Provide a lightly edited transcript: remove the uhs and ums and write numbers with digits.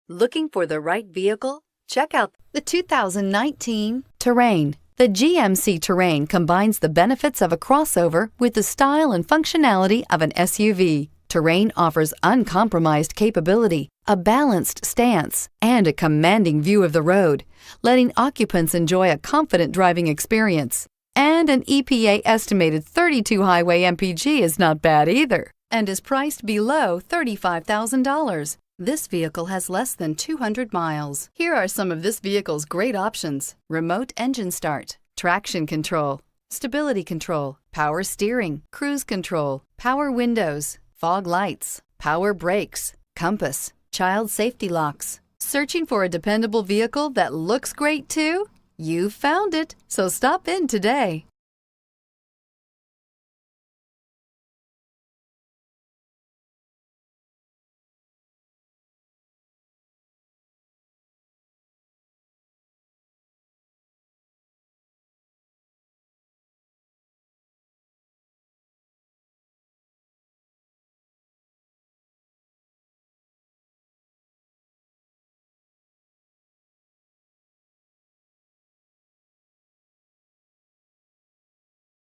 Looking for the right vehicle? Check out the 2019 Terrain. The GMC Terrain combines the benefits of a crossover with the style and functionality of an SUV. Terrain offers uncompromised capability, a balanced stance, and a commanding view of the road, letting occupants enjoy a confident driving experience. And an EPA estimated 32 highway MPG is not bad either, and is priced below $35,000. This vehicle has less than 200 miles. Here are some of this vehicle's great options: remote engine start, traction control, stability control, power steering, cruise control, power windows, fog lights, power brakes, compass, child safety locks. Searching for a dependable vehicle that looks great too? You found it, so stop in today.